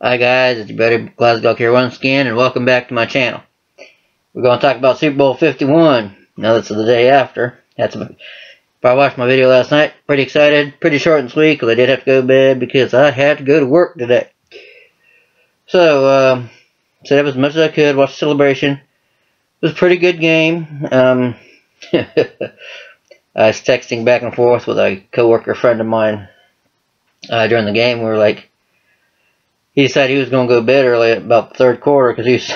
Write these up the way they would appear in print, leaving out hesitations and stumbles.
Hi guys, it's your buddy Glasgow here once again, and welcome back to my channel. We're going to talk about Super Bowl 51. Now that's the day after. Probably watched my video last night. Pretty excited. Pretty short and sweet because I did have to go to bed because I had to go to work today. So, set up as much as I could. Watch the celebration. It was a pretty good game. I was texting back and forth with a coworker friend of mine during the game. We were like, he decided he was going to go to bed early about the third quarter because he was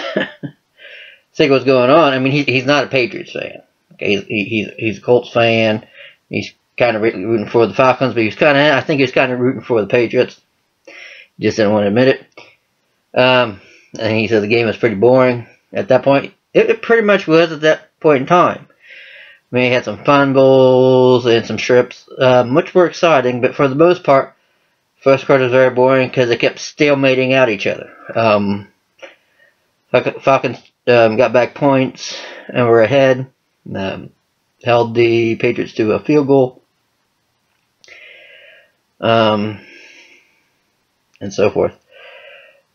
sick of what's going on. I mean, he's not a Patriots fan. Okay, he's a Colts fan. He's kind of rooting for the Falcons, but I think he was kind of rooting for the Patriots. He just didn't want to admit it. And he said the game was pretty boring at that point. It pretty much was at that point in time. I mean, he had some fumbles and some strips, which were exciting, but for the most part, first quarter was very boring because they kept stalemating out each other. Falcons got back points and were ahead. Held the Patriots to a field goal. And so forth.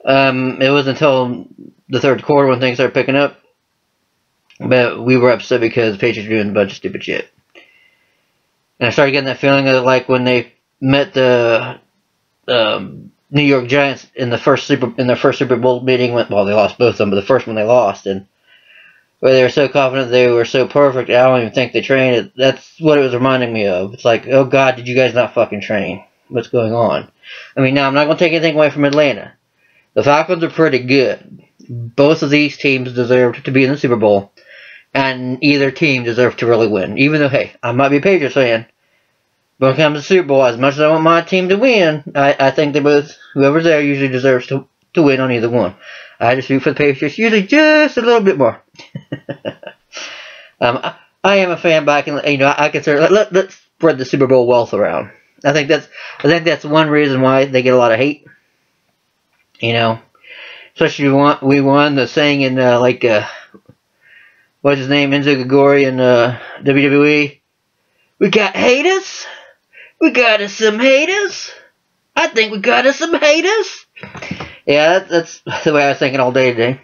It wasn't until the third quarter when things started picking up. But we were upset because the Patriots were doing a bunch of stupid shit. And I started getting that feeling of like when they met the New York Giants in their first Super Bowl meeting. Well, they lost both of them, but the first one they lost, and where they were so confident they were so perfect, I don't even think they trained. That's what it was reminding me of. It's like, oh God, did you guys not fucking train? What's going on? I mean, now I'm not going to take anything away from Atlanta. The Falcons are pretty good. Both of these teams deserved to be in the Super Bowl, and either team deserved to really win. Even though, hey, I might be a Patriots fan. When it comes to the Super Bowl, as much as I want my team to win, I think they both, whoever's there usually deserves to win on either one. I just root for the Patriots usually just a little bit more. I am a fan, but I consider let's spread the Super Bowl wealth around. I think that's one reason why they get a lot of hate. You know, especially we won the saying in what's his name, Enzo Gagori in WWE. We got haters. We got us some haters. I think we got us some haters. Yeah, that's the way I was thinking all day today.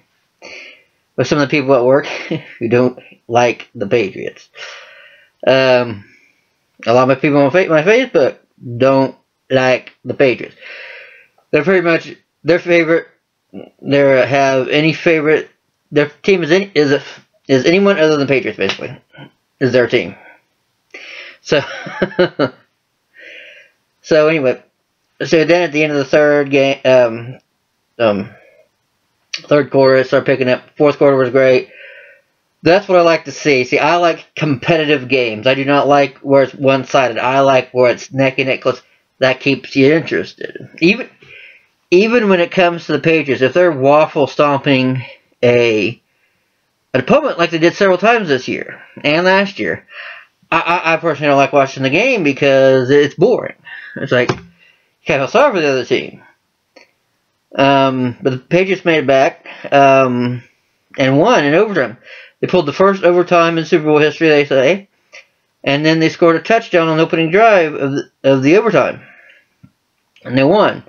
With some of the people at work who don't like the Patriots. A lot of my people on my Facebook don't like the Patriots. They're pretty much their favorite. Their team is anyone other than Patriots, basically. Is their team. So, anyway, so then at the end of the third quarter, it started picking up. Fourth quarter was great. That's what I like to see. See, I like competitive games. I do not like where it's one-sided. I like where it's neck and neck, because that keeps you interested. Even when it comes to the Patriots, if they're waffle stomping an opponent like they did several times this year and last year, I personally don't like watching the game because it's boring. It's like, you can't feel sorry for the other team. But the Patriots made it back and won in overtime. They pulled the first overtime in Super Bowl history, they say, and then they scored a touchdown on the opening drive of the overtime, and they won,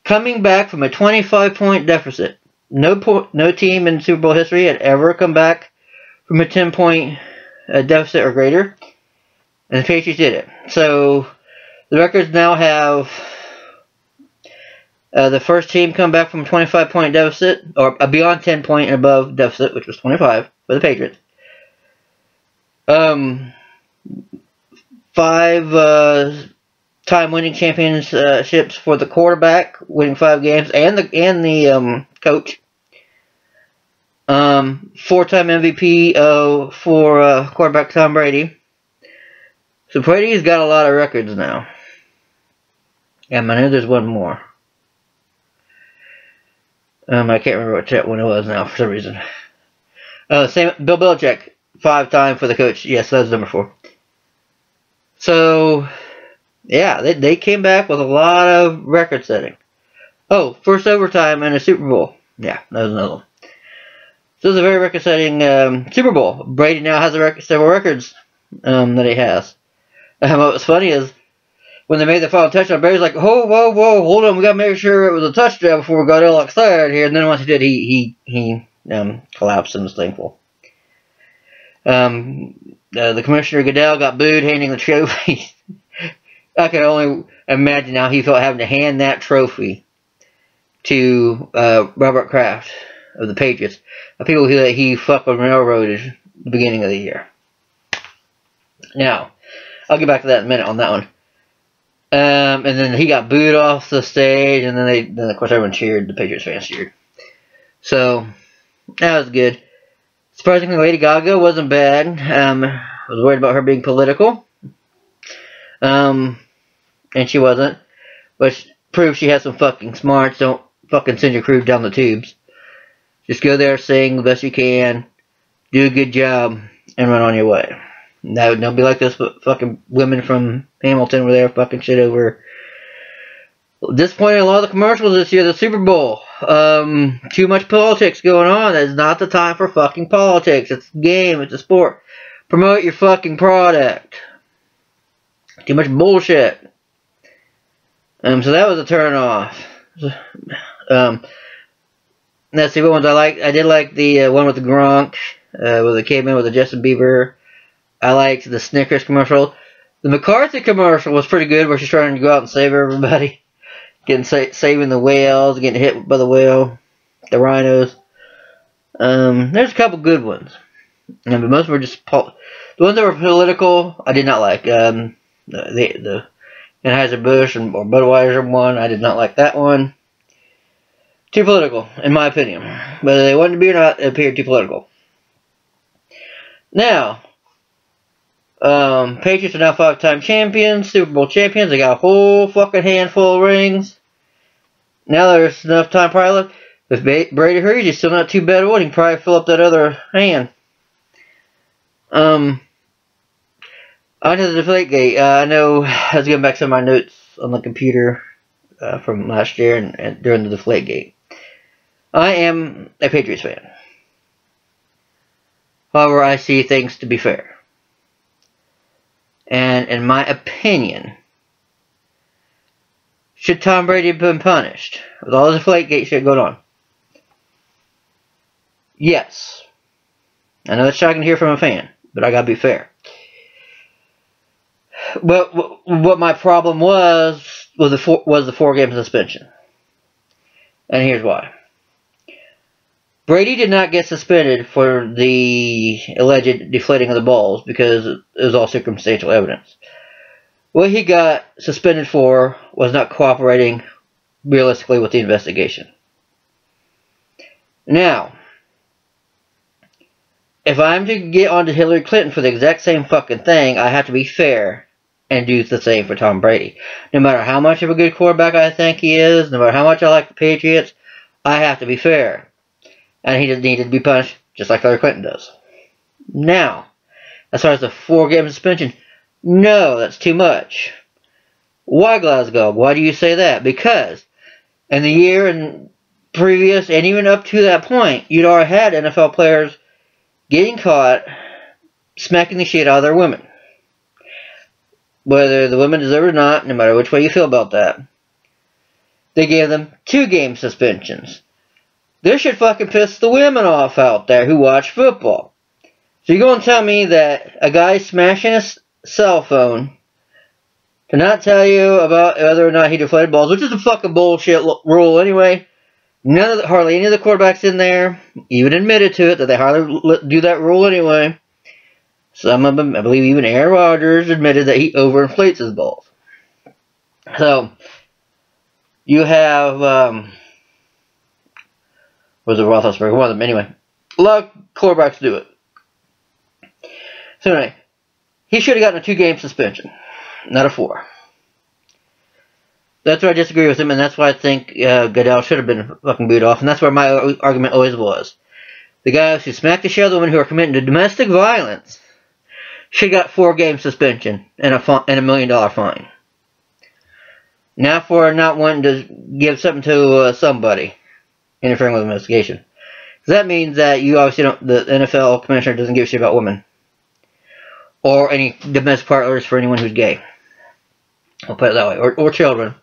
coming back from a 25-point deficit. No team in Super Bowl history had ever come back from a 10-point deficit or greater, and the Patriots did it. So the records now have the first team come back from a 25-point deficit, or a beyond 10-point and above deficit, which was 25 for the Patriots. 5 time winning championships for the quarterback, winning 5 games, and the coach. 4-time MVP for quarterback Tom Brady. So Brady's got a lot of records now. And I know there's one more. I can't remember what one it was now for some reason. Same Bill Belichick, 5-time for the coach. Yes, that's number 4. So yeah, they came back with a lot of record setting. Oh, first overtime in a Super Bowl. Yeah, that was another one. So it's a very record-setting Super Bowl. Brady now has several records that he has. What was funny is when they made the final touchdown, Brady's like, "Oh, whoa, whoa, hold on, we gotta make sure it was a touchdown before we got all excited here." And then once he did, he collapsed and was thankful. The commissioner Goodell got booed handing the trophy. I can only imagine how he felt having to hand that trophy to Robert Kraft of the Patriots, the people who he fucking railroaded at the beginning of the year. Now, I'll get back to that in a minute on that one. And then he got booed off the stage, and then of course everyone cheered. The Patriots fans cheered. So that was good. Surprisingly, Lady Gaga wasn't bad. I was worried about her being political. And she wasn't. But proves she has some fucking smarts. Don't fucking send your crew down the tubes. Just go there, sing the best you can, do a good job, and run on your way. Now, don't be like this fucking women from Hamilton where they're fucking shit over. Disappointing a lot of the commercials this year, the Super Bowl. Too much politics going on. It's not the time for fucking politics. It's a game. It's a sport. Promote your fucking product. Too much bullshit. So that was a turn off. Let's see what ones I like. I did like the one with the Gronk, with the caveman with the Justin Bieber. I liked the Snickers commercial. The McCarthy commercial was pretty good, where she's trying to go out and save everybody, saving the whales, getting hit by the whale, the rhinos. There's a couple good ones, but most were just the ones that were political. I did not like. The Anheuser-Busch or Budweiser one, I did not like that one. Too political, in my opinion. Whether they wanted to be or not, it appeared too political. Now, Patriots are now 5-time champions, Super Bowl champions. They got a whole fucking handful of rings. Now there's enough time probably left. If Brady hurries, he's still not too bad at what. He can probably fill up that other hand. On to the Deflategate. I know I was getting back some of my notes on the computer from last year and during the Deflategate. I am a Patriots fan. However, I see things to be fair. And in my opinion, should Tom Brady have been punished with all the Deflategate shit going on? Yes. I know it's shocking to hear from a fan, but I gotta be fair. But what my problem was the 4-game suspension. And here's why. Brady did not get suspended for the alleged deflating of the balls because it was all circumstantial evidence. What he got suspended for was not cooperating realistically with the investigation. Now, if I'm to get onto Hillary Clinton for the exact same fucking thing, I have to be fair and do the same for Tom Brady. No matter how much of a good quarterback I think he is, no matter how much I like the Patriots, I have to be fair. And he doesn't need to be punished just like Hillary Clinton does. Now, as far as the 4-game suspension, no, that's too much. Why, Glasgow? Why do you say that? Because in the year and previous, and even up to that point, you'd already had NFL players getting caught smacking the shit out of their women. Whether the women deserve it or not, no matter which way you feel about that, they gave them 2-game suspensions. This should fucking piss the women off out there who watch football. So you're going to tell me that a guy smashing his cell phone to not tell you about whether or not he deflated balls, which is a fucking bullshit rule anyway. Hardly any of the quarterbacks in there even admitted to it, that they hardly do that rule anyway. Some of them, I believe even Aaron Rodgers, admitted that he overinflates his balls. So, you have, was it Roethlisberger? One of them, anyway. A lot of quarterbacks do it. So anyway, he should have gotten a 2-game suspension, not a 4. That's where I disagree with him, and that's why I think Goodell should have been fucking booed off, and that's where my argument always was. The guys who smacked the shit out of the women who are committing to domestic violence should have got 4-game suspension and a $1 million fine. Now for not wanting to give something to somebody, interfering with the investigation. So that means that you obviously don't, the NFL commissioner doesn't give a shit about women. Or any domestic partners for anyone who's gay. I'll put it that way. Or children.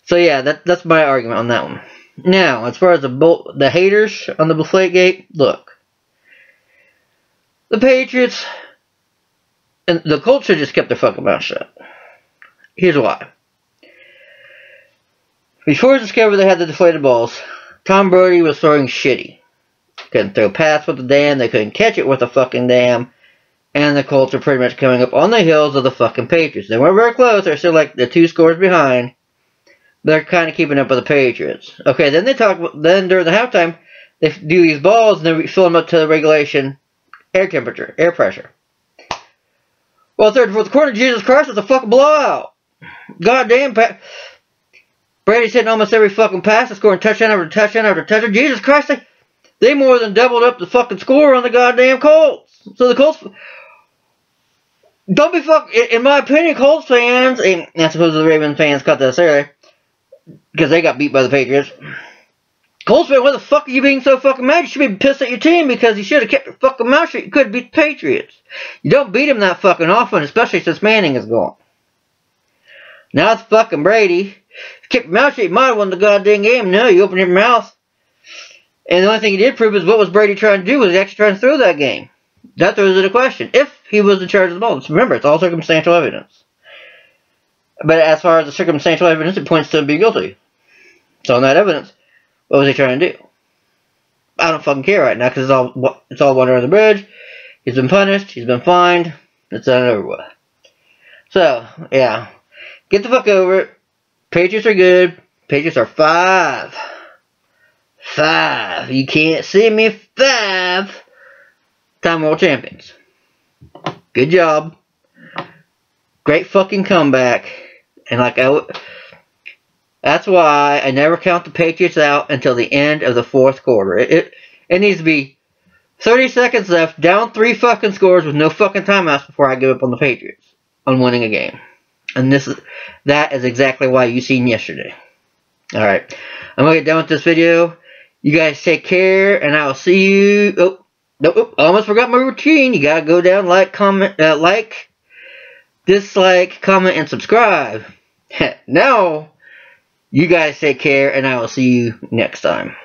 So yeah, that's my argument on that one. Now, as far as the haters on the Deflategate, look. The Patriots and the Colts should just kept their fucking mouth shut. Here's why. Before it's discovered they had the deflated balls, Tom Brady was throwing shitty. Couldn't throw pass with the damn, they couldn't catch it with the fucking damn, and the Colts are pretty much coming up on the heels of the fucking Patriots. They weren't very close, they're still like the 2 scores behind. They're kind of keeping up with the Patriots. Okay, then then during the halftime, they do these balls and they fill them up to the regulation air temperature, air pressure. Well, third and fourth quarter, Jesus Christ, it's a fucking blowout. Goddamn, Brady's hitting almost every fucking pass, scoring touchdown after touchdown after touchdown. Jesus Christ, they more than doubled up the fucking score on the goddamn Colts. So the Colts, don't be in my opinion, Colts fans, and I suppose the Ravens fans caught this earlier, because they got beat by the Patriots. Colts fan, why the fuck are you being so fucking mad? You should be pissed at your team because you should have kept your fucking mouth shut. You could have beat the Patriots. You don't beat them that fucking often, especially since Manning is gone. Now it's fucking Brady. You kept your mouth shut, you might have won the goddamn game. No, you opened your mouth. And the only thing he did prove is what was Brady trying to do? Was he actually trying to throw that game? That throws it a question. If he was in charge of the ball. Remember, it's all circumstantial evidence. But as far as the circumstantial evidence, it points to him being guilty. So on that evidence, what was he trying to do? I don't fucking care right now because it's all water under the bridge. He's been punished. He's been fined. It's done and over with. So, yeah. Get the fuck over it. Patriots are good. Patriots are 5. 5. You can't see me. 5. Time world champions. Good job. Great fucking comeback. And that's why I never count the Patriots out until the end of the fourth quarter. It needs to be 30 seconds left, down 3 fucking scores with no fucking timeouts before I give up on the Patriots on winning a game. And that is exactly why you seen yesterday. Alright. I'm going to get done with this video. You guys take care, and I will see you. Oh, nope, I almost forgot my routine. You got to go down, like, comment, dislike, comment, and subscribe. Now, you guys take care, and I will see you next time.